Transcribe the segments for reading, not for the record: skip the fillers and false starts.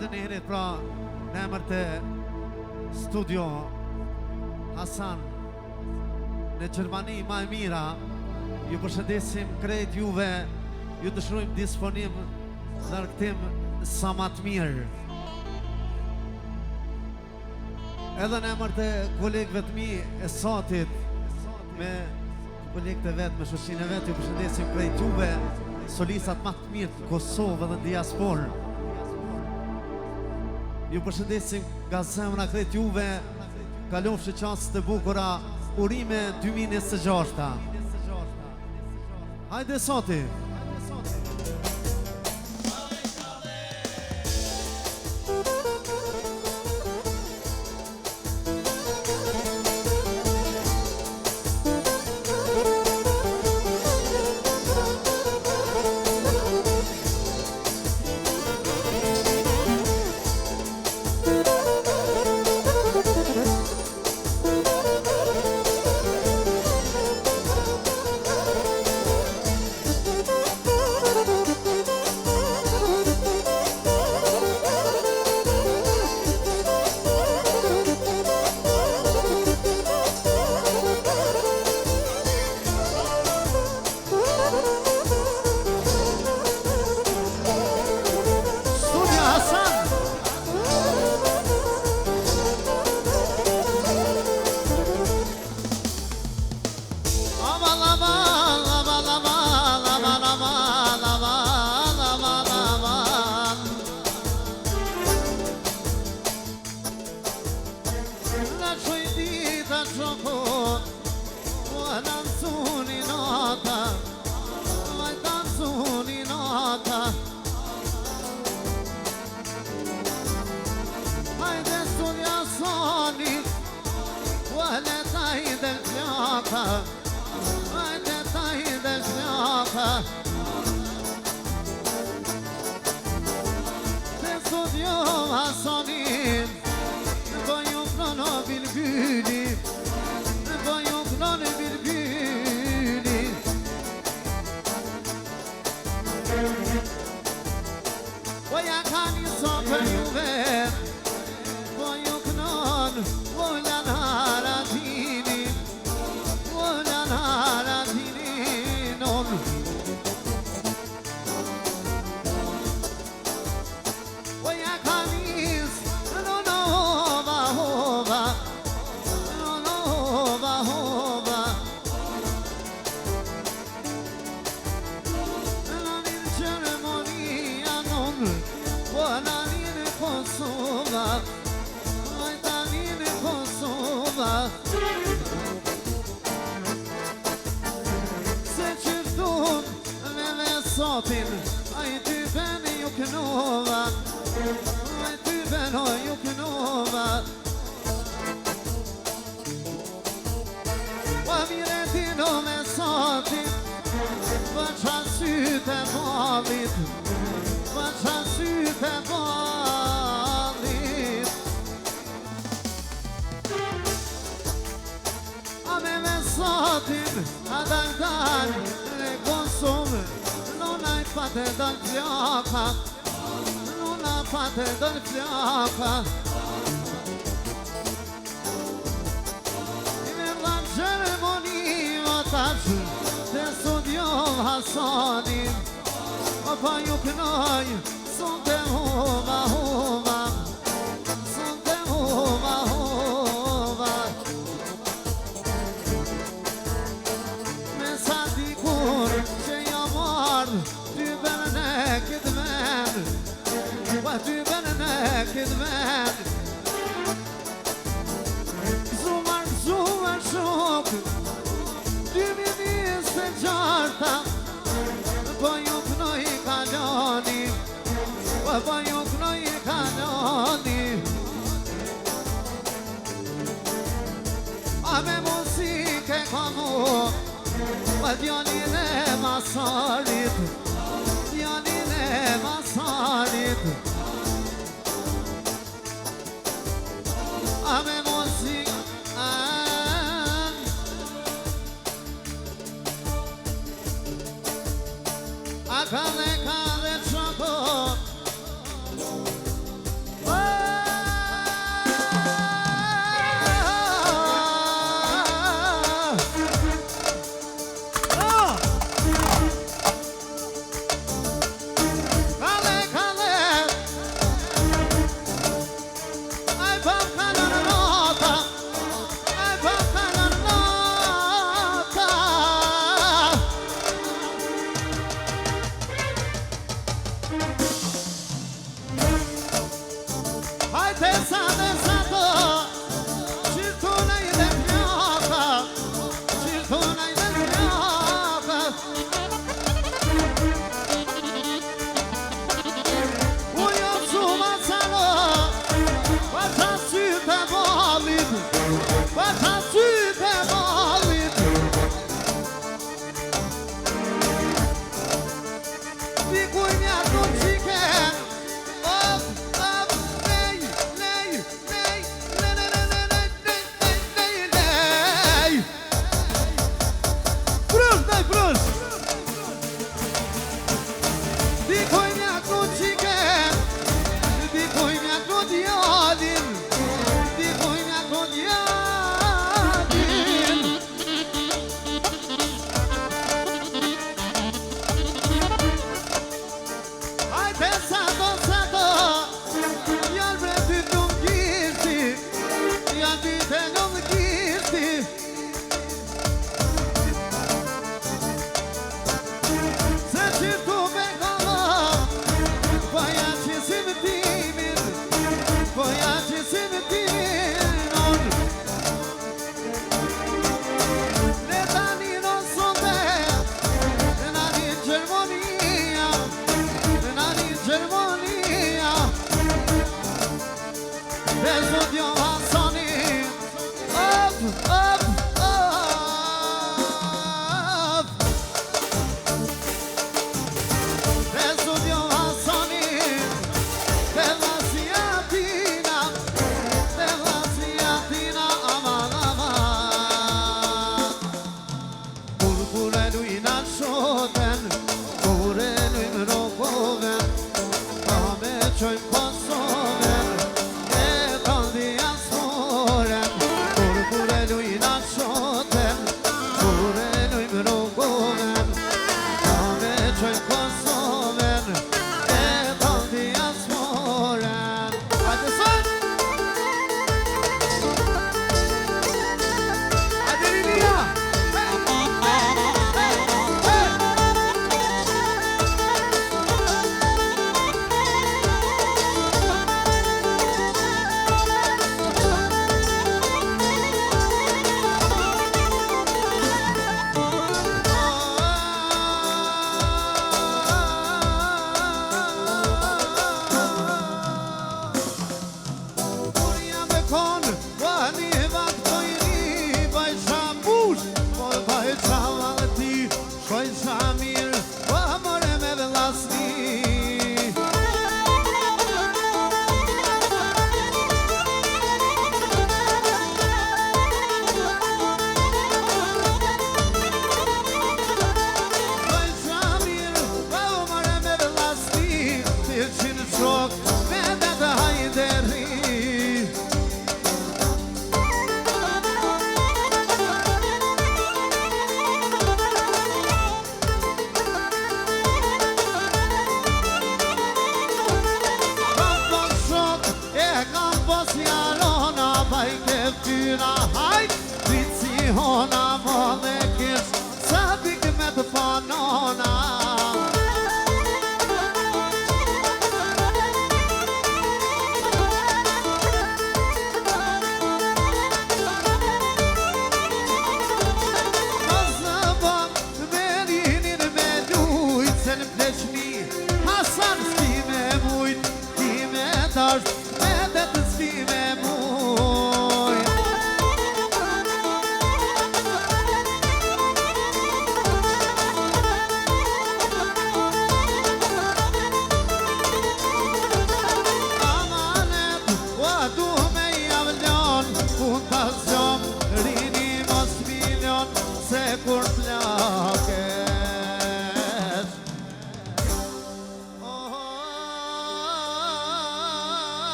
edhe një herit pra në emër të studio Hasan në Gjermani ma e mira, ju përshëndesim krejt juve, ju dëshirojmë disponim në rëktim sa ma të mirë. Edhe në emër të kolegëve të mi e sotit, me kolegët e vetë, me shoqin e vetë, ju përshëndesim krejt juve, solisat ma të mirë të Kosovë dhe në diasporë. Ju përshëndesim nga zemra krejt juve, kalofshi qasë të bukura, urime 2026. Hajde soti! Hajde sa dhe sa të qirtuna i dhe pjata, qirtuna i dhe pjata. Ujo quma calo, pa ta syte balit, pa ta syte balit. Dikuj mja të qiken,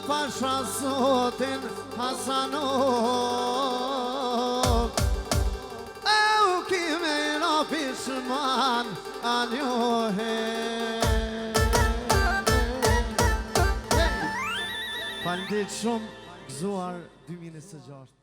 Pasha Zotin Hasanov Au kime në pishman a njohe Falënderit shumë, gëzuar 2026